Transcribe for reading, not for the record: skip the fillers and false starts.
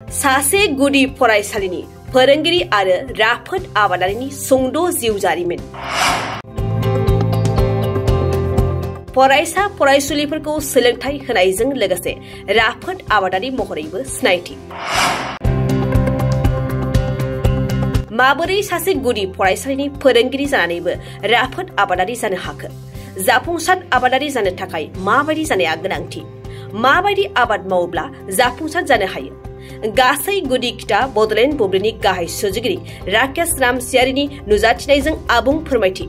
सासे गुदि फरायसालिनि फोरोंगिरि आरो राफोद आबादारिनि सुंद' जिउ जारिमिन। फरायसा फरायसुलिफोरखौ सोलोंथाइ होनायजों लोगोसे राफोद आबादारि महरैबो सिनायथि। माबोरै सासे गुदि फरायसालिनि फोरोंगिरि जानानैबो राफोद आबादारि जानो हाखो? जाफुंसार आबादारि जानो थाखाय माबायदि जानाया गोनांथि? माबायदि आबाद मावोब्ला जाफुंसार जानो हायो? गासै गुदि खिताब बड'लेण्ड बुब्लिनि गाहाय सुजुगिरि राकेश रामसियारिनि नुजाथिनायजों आबुं फोरमायथि।